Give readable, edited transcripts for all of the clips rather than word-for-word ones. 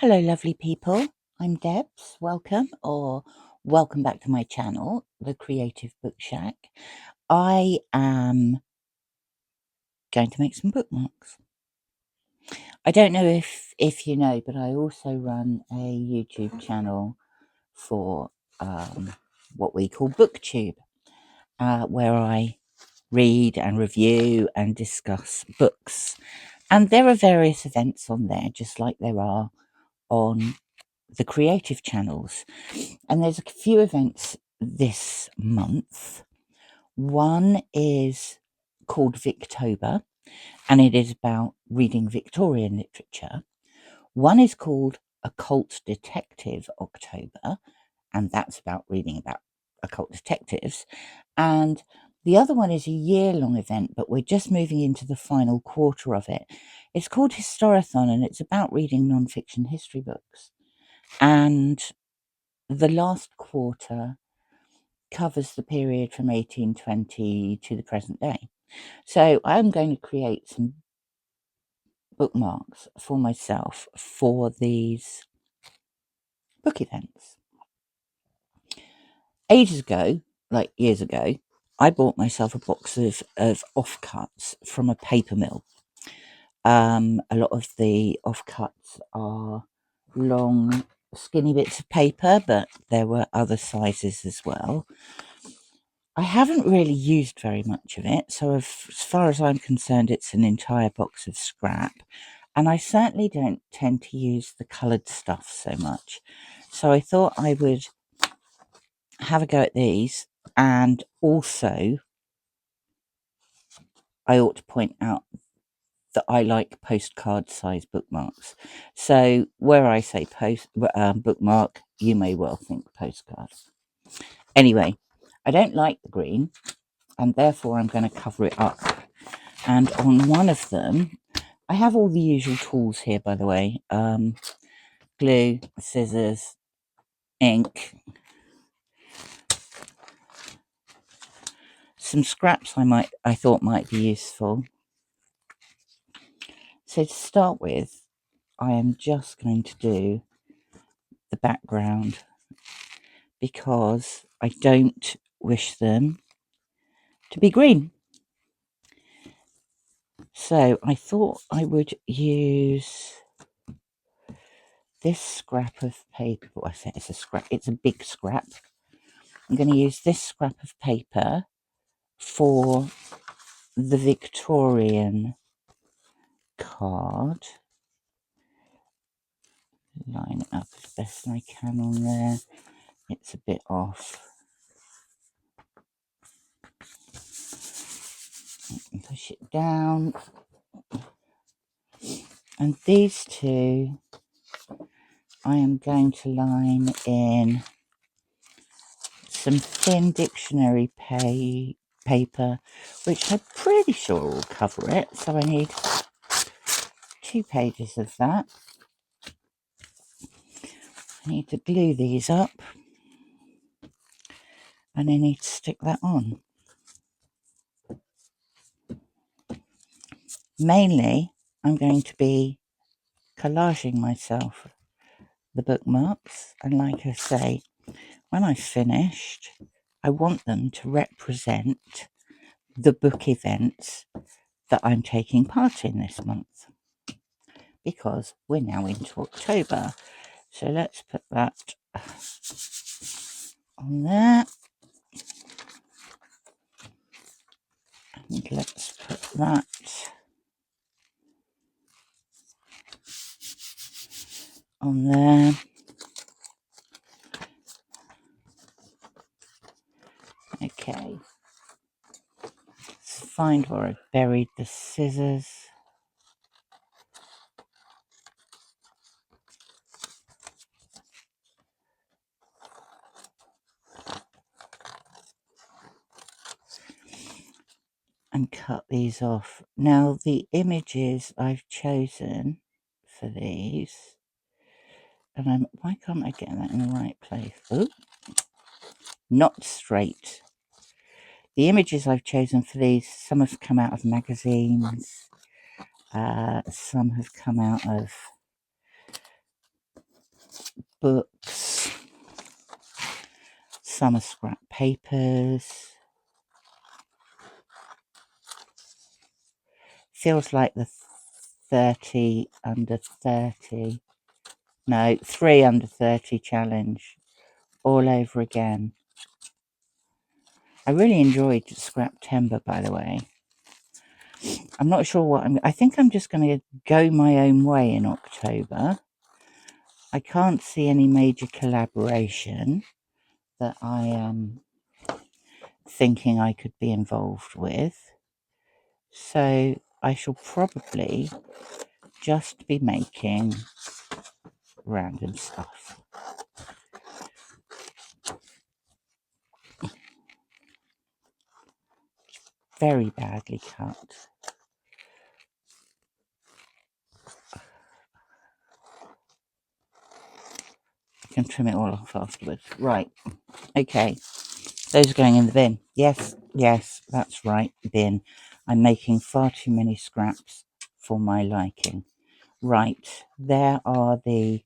Hello, lovely people. I'm Debs. Welcome back to my channel, The Creative Book Shack. I am going to make some bookmarks. I don't know if you know, but I also run a YouTube channel for what we call BookTube, where I read and review and discuss books. And there are various events on there, just like there are on the creative channels. And there's a few events this month. One is called Victober, and it is about reading Victorian literature. One is called Occult Detective October, and that's about reading about occult detectives. And the other one is a year-long event, but we're just moving into the final quarter of it. It's called Historathon, and it's about reading non-fiction history books. And the last quarter covers the period from 1820 to the present day. So I'm going to create some bookmarks for myself for these book events. Ages ago, like years ago, I bought myself a box of offcuts from a paper mill. A lot of the offcuts are long, skinny bits of paper, but there were other sizes as well. I haven't really used very much of it, so as far as I'm concerned, it's an entire box of scrap. And I certainly don't tend to use the coloured stuff so much. So I thought I would have a go at these, and also I ought to point out that I like postcard-sized bookmarks. So where I say bookmark, you may well think postcard. Anyway, I don't like the green, and therefore I'm going to cover it up. And on one of them, I have all the usual tools here, by the way. Glue, scissors, ink, some scraps I thought might be useful. So to start with, I am just going to do the background because I don't wish them to be green. So I thought I would use this scrap of paper. Well, I say it's a scrap, it's a big scrap. I'm going to use this scrap of paper for the Victorian card. Line it up as best I can on there. It's a bit off. Push it down. And these two I am going to line in some thin dictionary paper, which I'm pretty sure will cover it. So I need 2 pages of that. I need to glue these up, and I need to stick that on. Mainly, I'm going to be collaging myself the bookmarks, and like I say, when I've finished, I want them to represent the book events that I'm taking part in this month, because we're now into October. So let's put that on there, and let's put that on there. Okay, let's find where I buried the scissors. And cut these off. Now the images I've chosen for these, and why can't I get that in the right place? Oh, not straight. The images I've chosen for these, some have come out of magazines, some have come out of books. Some are scrap papers. Feels like the 30 under 30. No, 3 under 30 challenge. All over again. I really enjoyed Scrap Timber, by the way. I'm not sure what I think I'm just going to go my own way in October. I can't see any major collaboration that I am thinking I could be involved with. So I shall probably just be making random stuff. Very badly cut. I can trim it all off afterwards. Right. Okay. Those are going in the bin. Yes, that's right, bin. I'm making far too many scraps for my liking. Right, there are the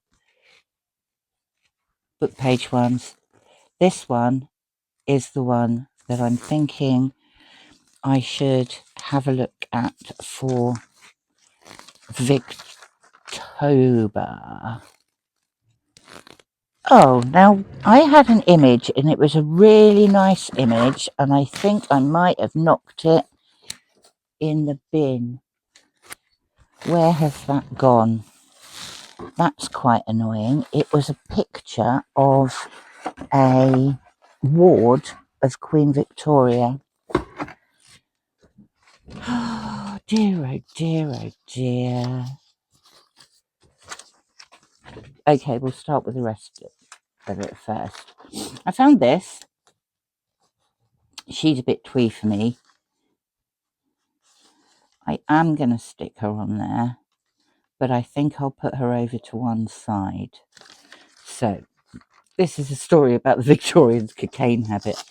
book page ones. This one is the one that I'm thinking I should have a look at for Victober. Oh, now I had an image and it was a really nice image and I think I might have knocked it in the bin. Where has that gone? That's quite annoying. It was a picture of a ward of Queen Victoria. Oh dear, oh dear, oh dear. Okay, we'll start with the rest of it first. I found this. She's a bit twee for me. I am going to stick her on there, but I think I'll put her over to one side. So, this is a story about the Victorians' cocaine habit.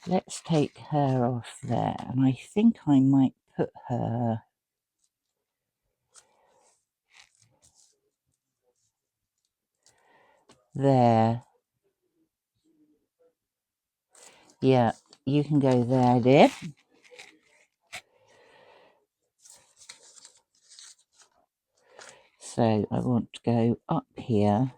Let's take her off there, and I think I might put her there. Yeah, you can go there, dear. So I want to go up here.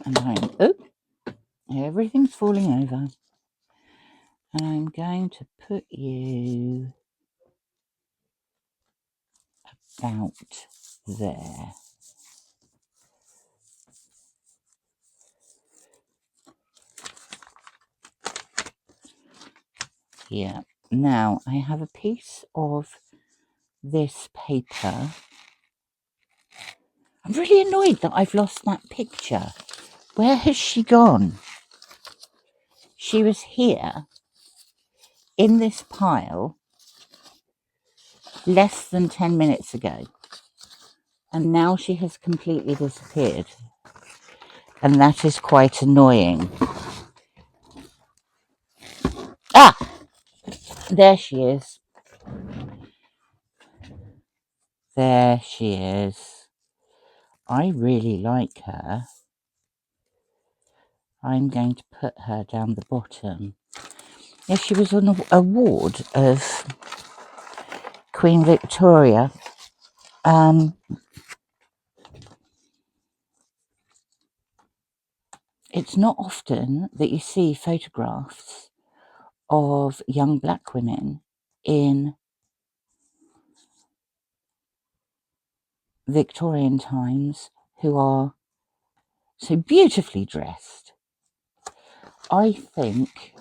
And everything's falling over. And I'm going to put you about there. Yeah. Now I have a piece of this paper. I'm really annoyed that I've lost that picture. Where has she gone? She was here in this pile less than 10 minutes ago. And now she has completely disappeared. And that is quite annoying. Ah! There she is. There she is. I really like her. I'm going to put her down the bottom. Yeah, she was on a ward of Queen Victoria. It's not often that you see photographs of young black women in Victorian times who are so beautifully dressed. I think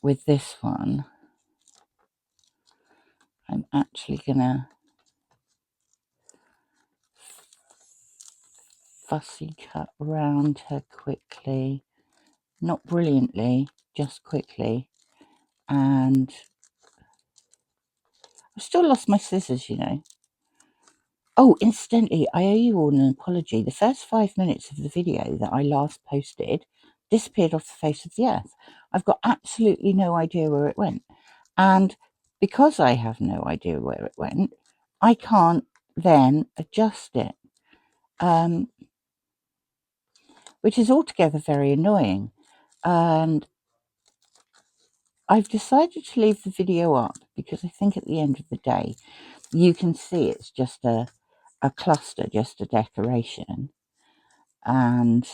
with this one, I'm actually gonna fussy cut around her quickly, not brilliantly, just quickly, and I've still lost my scissors, you know. Oh, incidentally, I owe you all an apology. The first 5 minutes of the video that I last posted disappeared off the face of the earth. I've got absolutely no idea where it went. And because I have no idea where it went, I can't then adjust it, which is altogether very annoying. And I've decided to leave the video up because I think at the end of the day, you can see it's just a cluster, just a decoration. And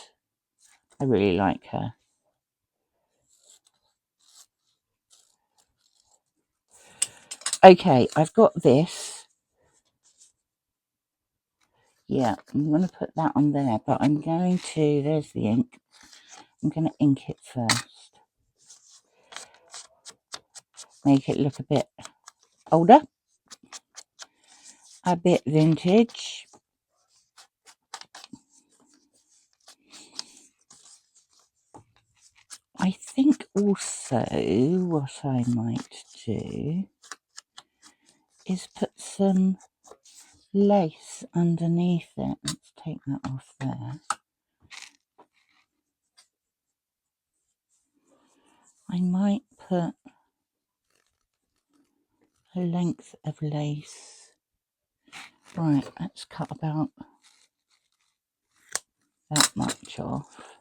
I really like her. Okay, I've got this. Yeah, I'm going to put that on there, but I'm going to, there's the ink. I'm going to ink it first. Make it look a bit older, a bit vintage. I think also what I might do is put some lace underneath it. Let's take that off there. I might put a length of lace. Right, let's cut about that much off.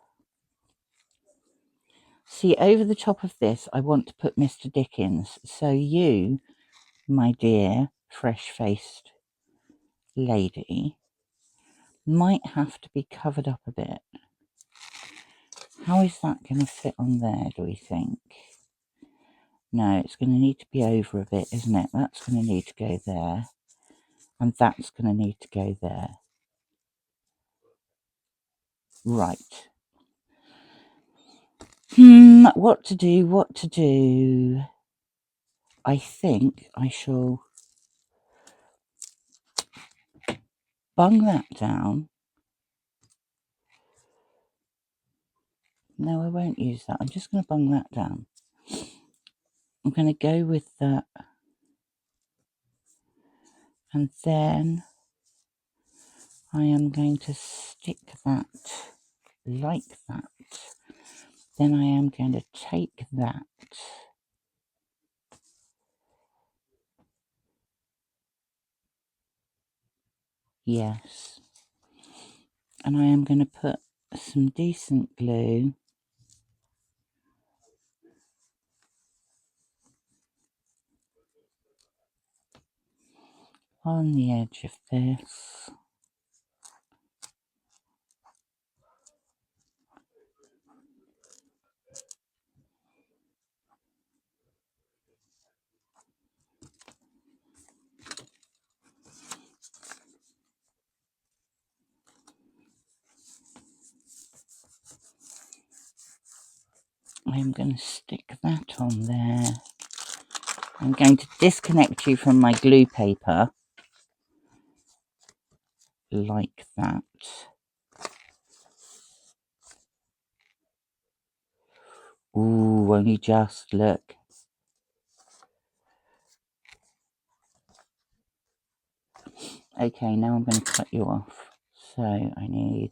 See, over the top of this, I want to put Mr. Dickens. So you, my dear, fresh-faced lady, might have to be covered up a bit. How is that going to fit on there, do we think? No, it's going to need to be over a bit, isn't it? That's going to need to go there. And that's going to need to go there. Right. What to do? I think I shall bung that down. No, I won't use that. I'm just going to bung that down. I'm going to go with that. And then I am going to stick that like that. Then I am going to take that. Yes. And I am going to put some decent glue on the edge of this. I'm going to stick that on there. I'm going to disconnect you from my glue paper like that. Ooh, only just, look. Okay, now I'm going to cut you off. So I need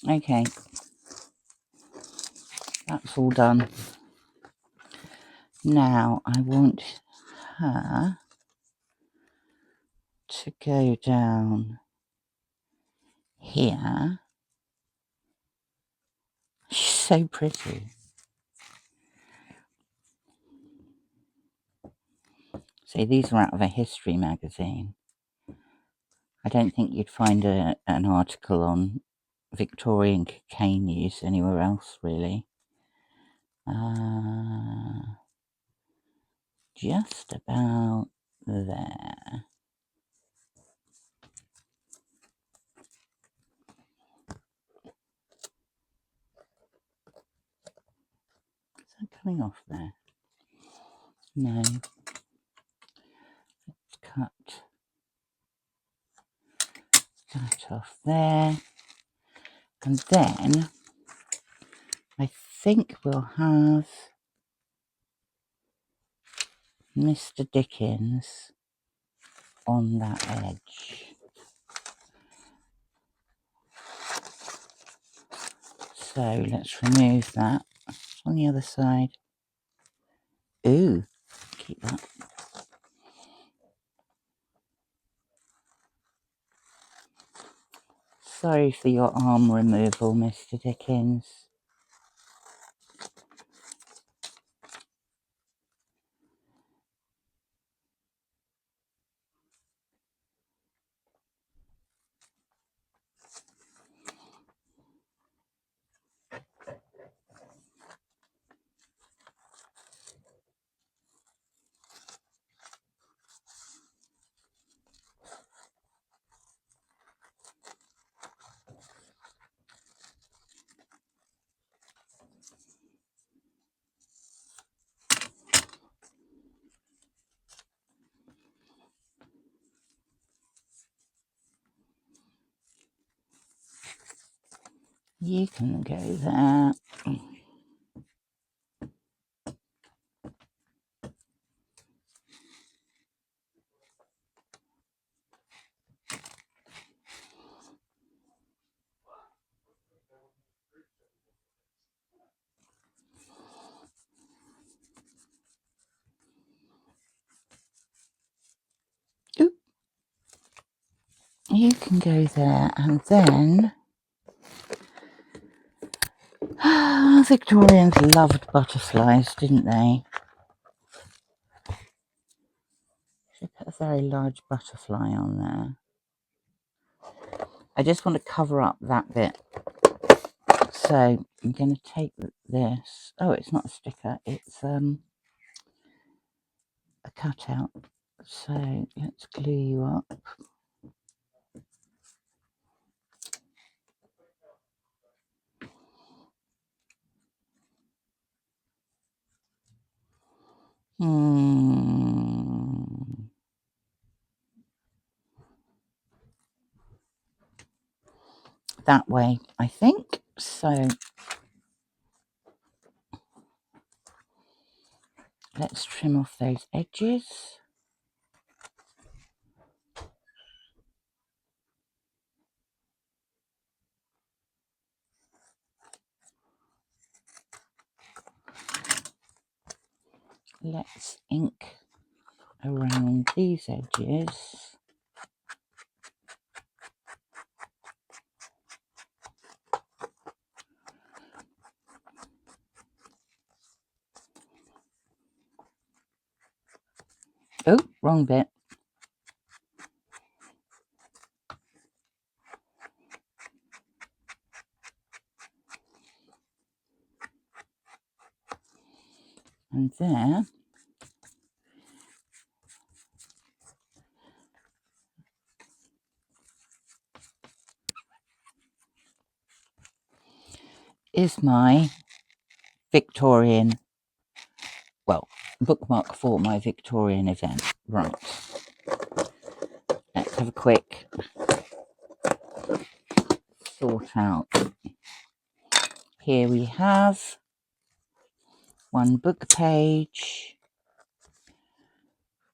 okay, that's all done. Now I want her to go down here. She's so pretty. See, these are out of a history magazine. I don't think you'd find an article on Victorian cocaine use anywhere else, really. Just about there. Is that coming off there? No. Let's cut that off there. And then I think we'll have Mr. Dickens on that edge. So let's remove that. On the other side. Ooh, keep that. Sorry for your arm removal, Mr. Dickens. You can go there. Oop. You can go there, and then Victorians loved butterflies, didn't they? Should put a very large butterfly on there. I just want to cover up that bit. So I'm going to take this. Oh, it's not a sticker. It's a cutout. So let's glue you up. That way, I think. So let's trim off those edges. Let's ink around these edges. Oh, wrong bit. And there is my Victorian, well, bookmark for my Victorian event. Right. Let's have a quick sort out. Here we have one book page.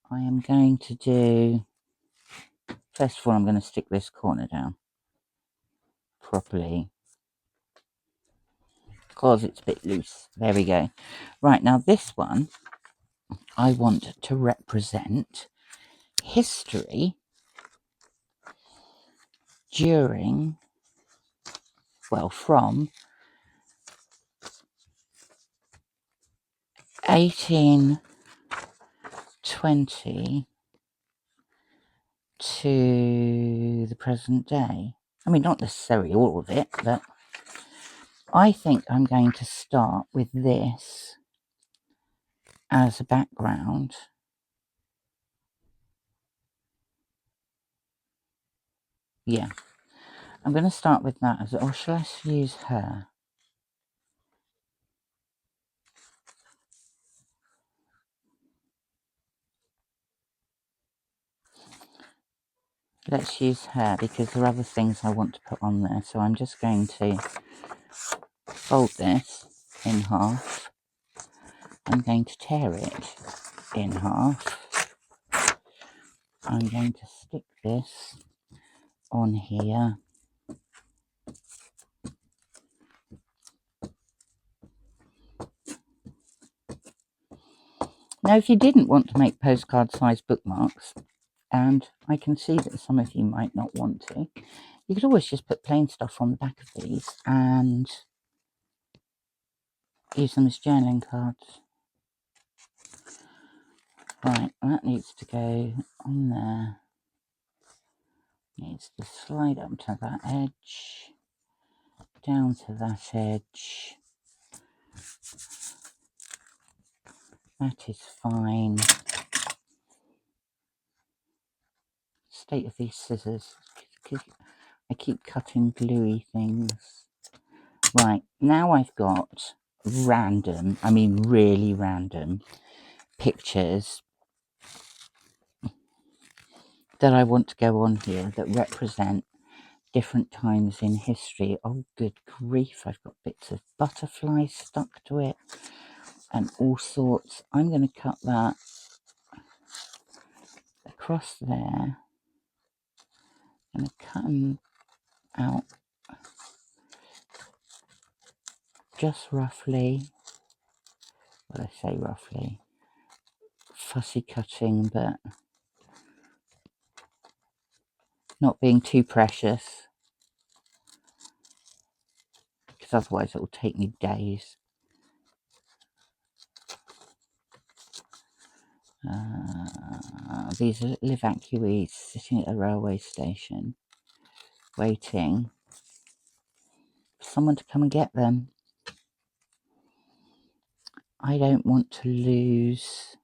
I am going to do, first of all, I'm going to stick this corner down properly because it's a bit loose. There we go. Right, now this one I want to represent history during, well, from 1820 to the present day. I mean, not necessarily all of it, but I think I'm going to start with this as a background. Yeah, I'm going to start with that, or shall I use her? Let's use her because there are other things I want to put on there. So I'm just going to fold this in half. I'm going to tear it in half. I'm going to stick this on here. Now, if you didn't want to make postcard-sized bookmarks, and I can see that some of you might not want to, you could always just put plain stuff on the back of these and use them as journaling cards. Right, that needs to go on there. Needs to slide up to that edge, down to that edge. That is fine. State of these scissors. I keep cutting gluey things. Right, now I've got random, I mean really random pictures that I want to go on here that represent different times in history. Oh, good grief, I've got bits of butterflies stuck to it and all sorts. I'm going to cut that across there. I'm going to cut them out just roughly. Well, I say roughly. Fussy cutting, but not being too precious, because otherwise it will take me days. These are little evacuees sitting at a railway station, waiting for someone to come and get them. I don't want to lose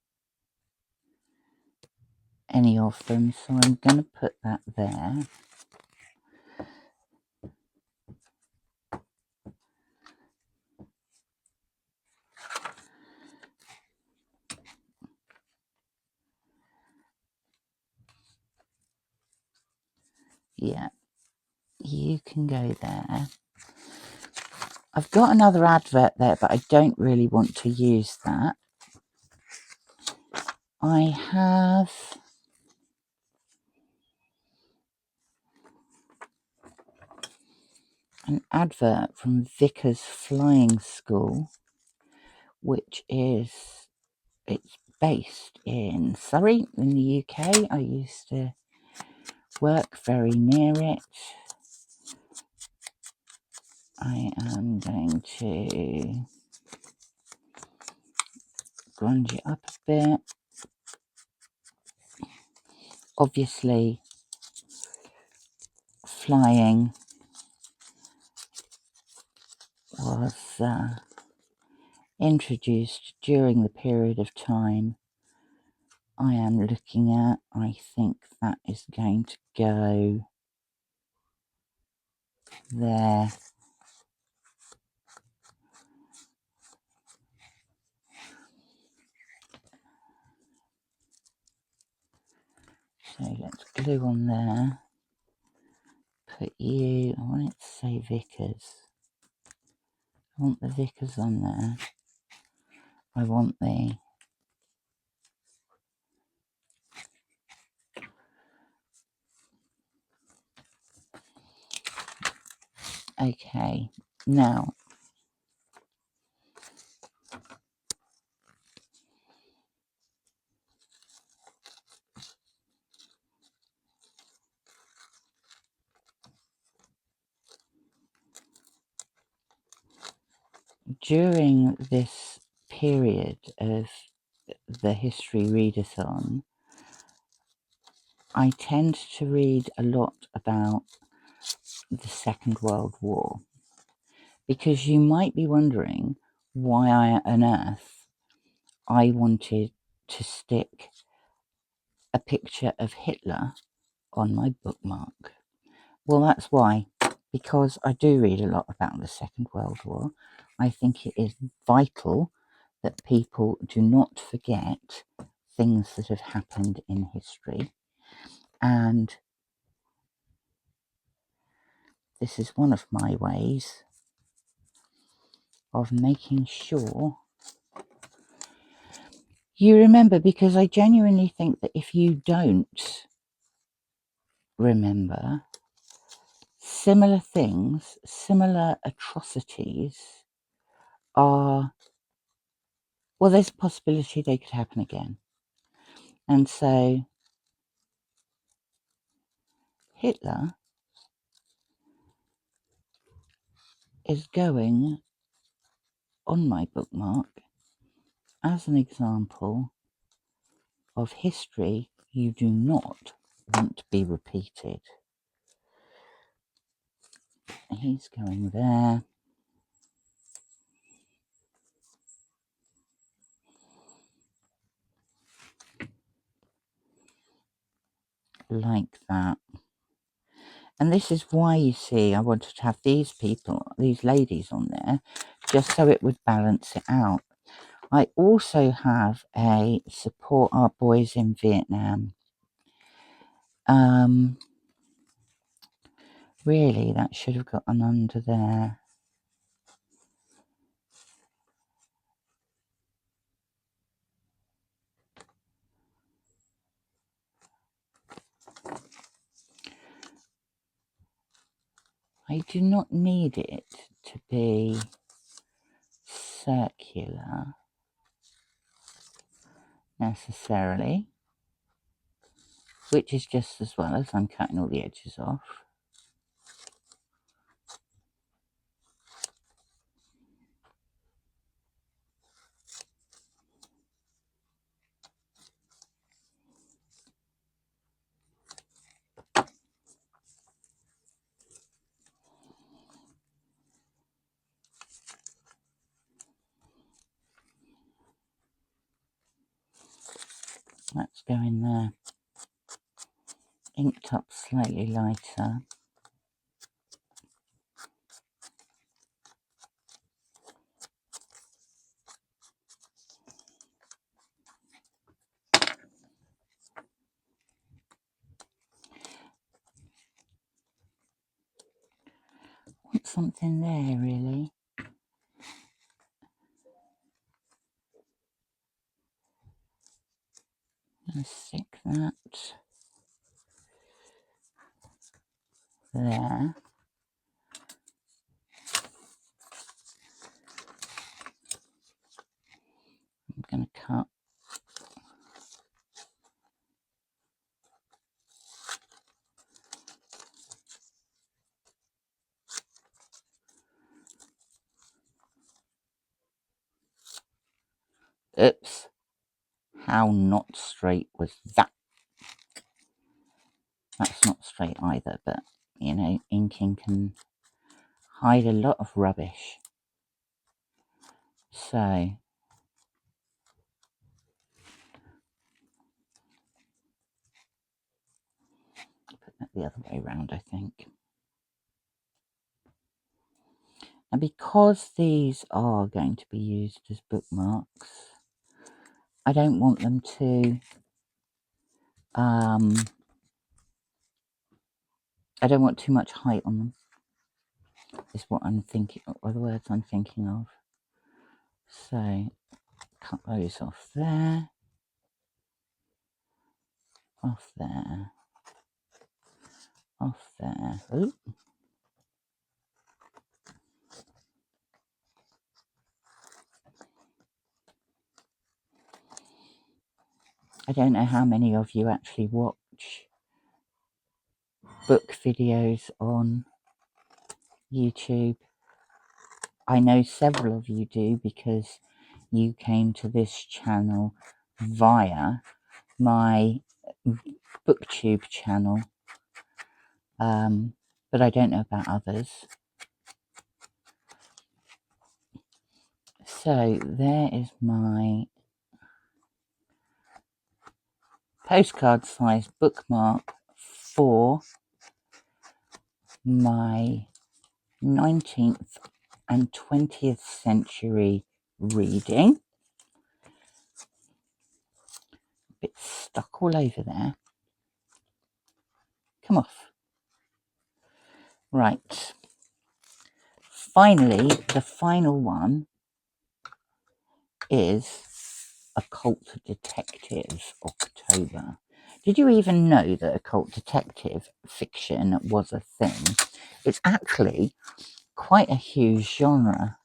any of them, so I'm going to put that there. Yeah, you can go there. I've got another advert there, but I don't really want to use that. I have an advert from Vickers Flying School, which is, it's based in Surrey in the UK. I used to work very near it. I am going to grunge it up a bit. Obviously, flying was introduced during the period of time I am looking at. I think that is going to go there. So let's glue on there. Put you, I want it to say Vickers. I want the Vickers on there. I want the okay. Now during this period of the History Readathon, I tend to read a lot about the Second World War, because you might be wondering why on earth I wanted to stick a picture of Hitler on my bookmark. Well, that's why. Because I do read a lot about the Second World War. I think it is vital that people do not forget things that have happened in history. And this is one of my ways of making sure you remember, because I genuinely think that if you don't remember, similar things, similar atrocities are, well, there's a possibility they could happen again. And so Hitler is going on my bookmark as an example of history you do not want to be repeated. He's going there. Like that. And this is why, you see, I wanted to have these people, these ladies on there, just so it would balance it out. I also have a support our boys in Vietnam. Really, that should have gotten under there. I do not need it to be circular necessarily, which is just as well as I'm cutting all the edges off. That's going there. Inked up slightly lighter. Want something there, really. I'm going to stick that there. I'm going to cut oops, how not straight was that? That's not straight either, but you know, inking can hide a lot of rubbish. So put that the other way around, I think. And because these are going to be used as bookmarks, I don't want them to I don't want too much height on them, is what I'm thinking, or the words I'm thinking of. So cut those off there, off there, off there. Ooh. I don't know how many of you actually watch book videos on YouTube. I know several of you do, because you came to this channel via my booktube channel, but I don't know about others. So there is my postcard-sized bookmark for my 19th and 20th century reading. A bit stuck all over there. Come off. Right. Finally, the final one is Occult Detective October. Did you even know that occult detective fiction was a thing? It's actually quite a huge genre.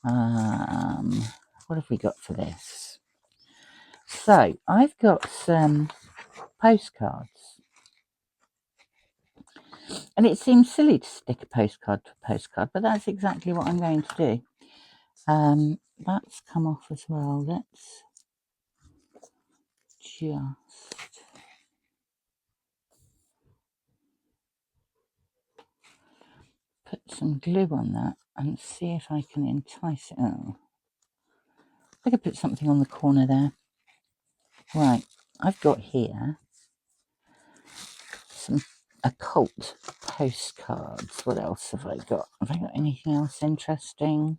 What have we got for this? So I've got some postcards, and it seems silly to stick a postcard to a postcard, but that's exactly what I'm going to do. That's come off as well. Let's just put some glue on that and see if I can entice it. Oh, I could put something on the corner there. Right, I've got here some occult postcards. What else have I got? Have I got anything else interesting?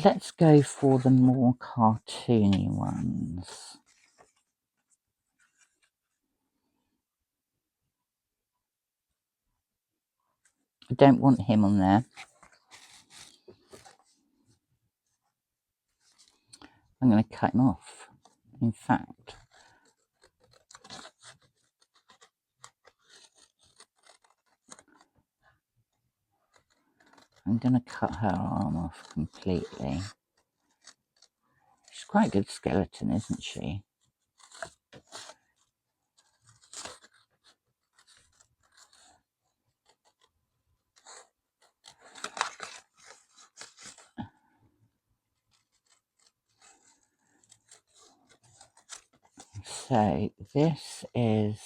Let's go for the more cartoony ones. I don't want him on there. I'm going to cut him off. In fact, I'm going to cut her arm off completely. She's quite a good skeleton, isn't she? So this is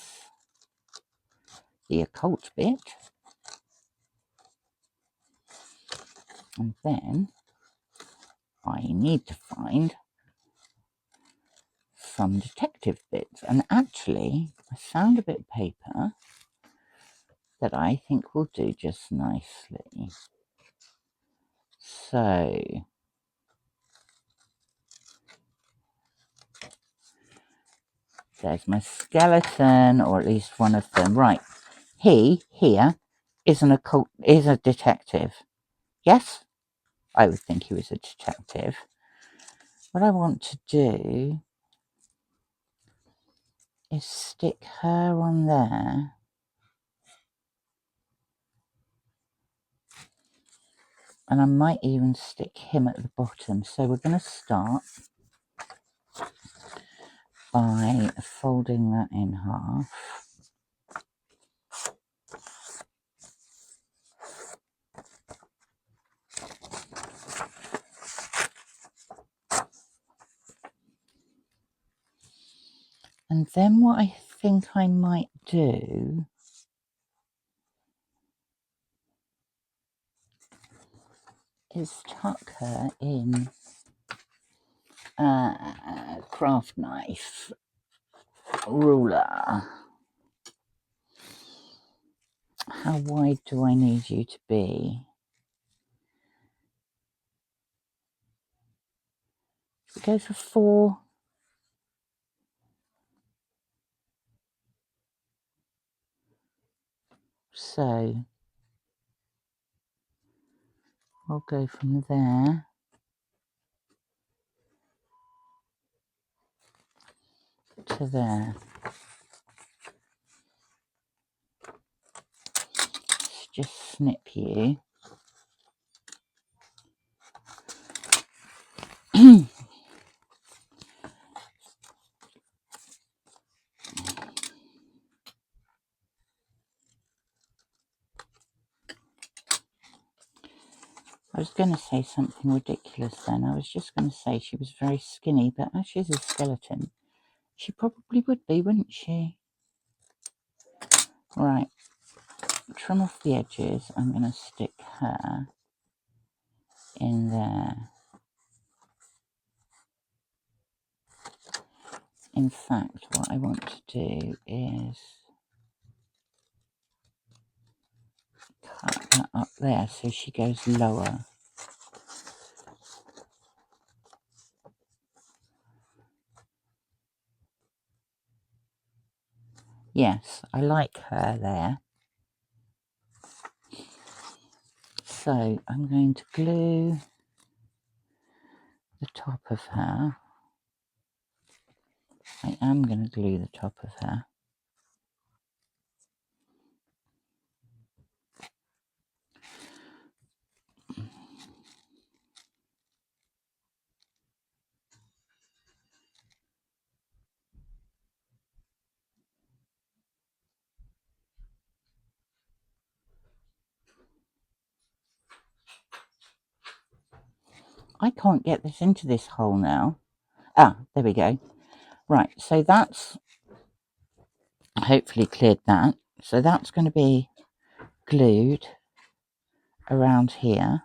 the occult bit. And then I need to find some detective bits. And actually, I found a bit of paper that I think will do just nicely. So there's my skeleton, or at least one of them. Right, he here is a detective. Yes, I would think he was a detective. What I want to do is stick her on there. And I might even stick him at the bottom. So we're going to start by folding that in half. And then what I think I might do is tuck her in a craft knife ruler. How wide do I need you to be? Should we go for 4? So I'll go from there to there. Let's just snip you. I was going to say something ridiculous then. I was just going to say she was very skinny, but as she's a skeleton, she probably would be, wouldn't she? Right, trim off the edges. I'm going to stick her in there. in fact, what I want to do is cut that up there so she goes lower. Yes, I like her there. So I'm going to glue the top of her. I am going to glue the top of her. I can't get this into this hole now. Ah, there we go. Right, so that's hopefully cleared that. So that's going to be glued around here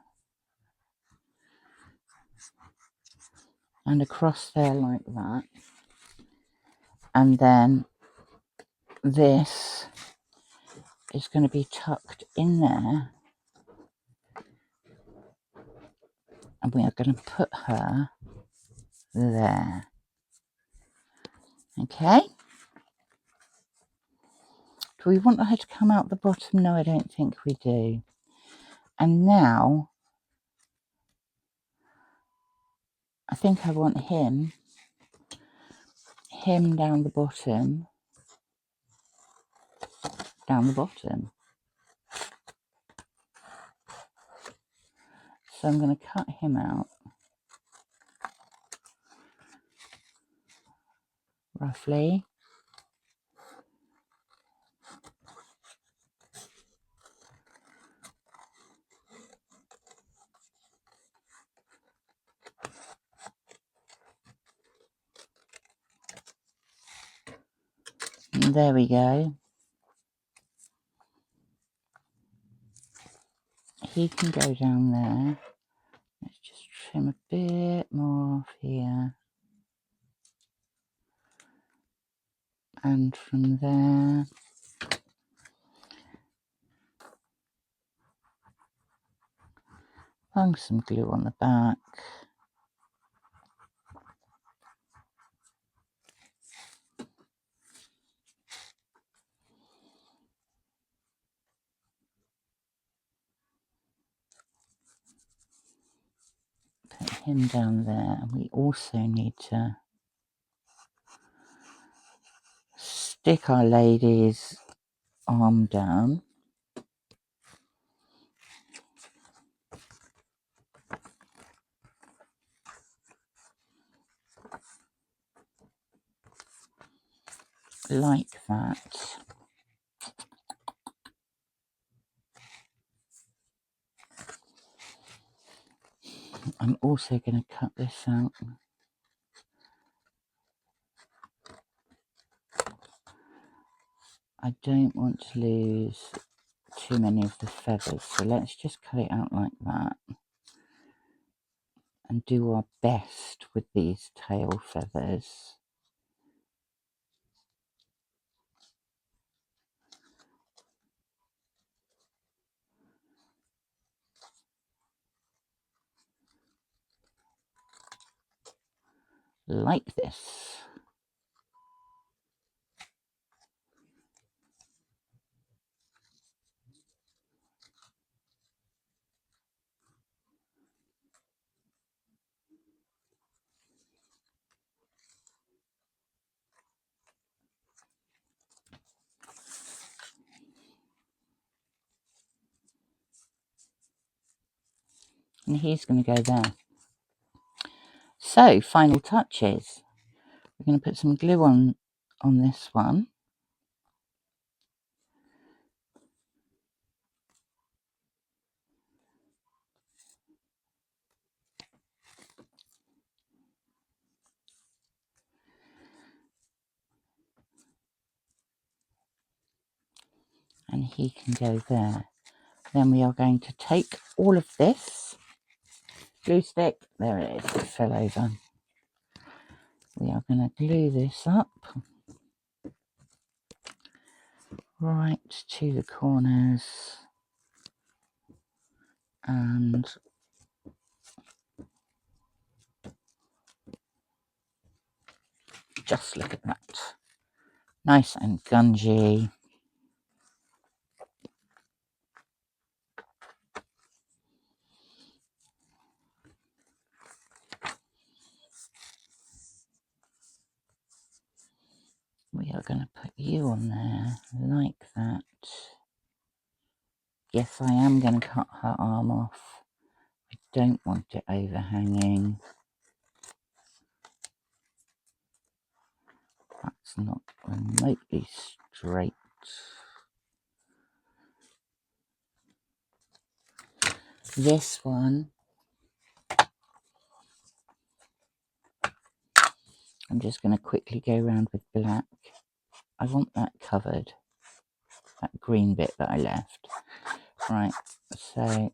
and across there like that. And then this is going to be tucked in there. And we are going to put her there. Okay. Do we want her to come out the bottom? No, I don't think we do. And now, I think I want him down the bottom. So I'm going to cut him out. Roughly. And there we go. He can go down there. Let's just trim a bit more off here. And from there, hang some glue on the back. Put him down there, and we also need to stick our lady's arm down. Like that. I'm also going to cut this out. I don't want to lose too many of the feathers, so let's just cut it out like that and do our best with these tail feathers. Like this. And he's going to go there. So, final touches. We're going to put some glue on this one. And he can go there. Then we are going to take all of this glue stick. There it is. It fell over. We are going to glue this up right to the corners, and just look at that. Nice and gungy. We are going to put you on there like that. Yes, I am going to cut her arm off. I don't want it overhanging. That's not remotely straight. This one, I'm just going to quickly go around with black. I want that covered, that green bit that I left. Right, so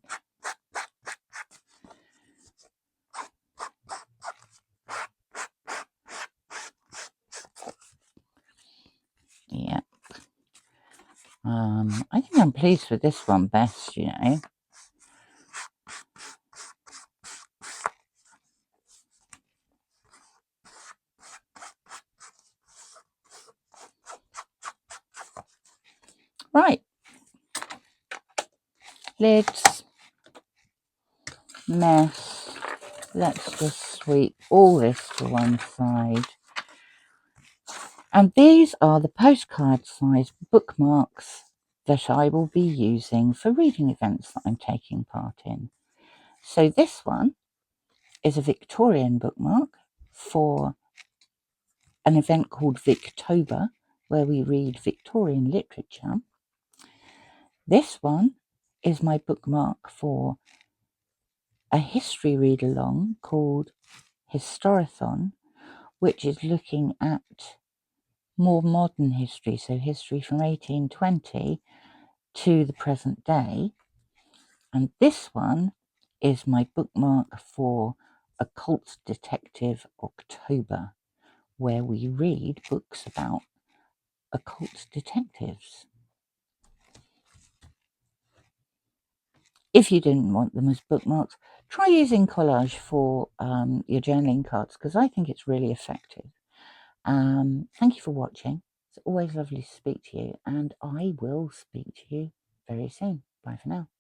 yeah. I think I'm pleased with this one best, you know. Right. Lids. Mess. Let's just sweep all this to one side. And these are the postcard-sized bookmarks that I will be using for reading events that I'm taking part in. So this one is a Victorian bookmark for an event called Victober, where we read Victorian literature. This one is my bookmark for a history read-along called Historathon, which is looking at more modern history, so history from 1820 to the present day. And this one is my bookmark for Occult Detective October, where we read books about occult detectives. If you didn't want them as bookmarks, try using collage for your journaling cards, because I think it's really effective. Thank you for watching. It's always lovely to speak to you, and I will speak to you very soon. Bye for now.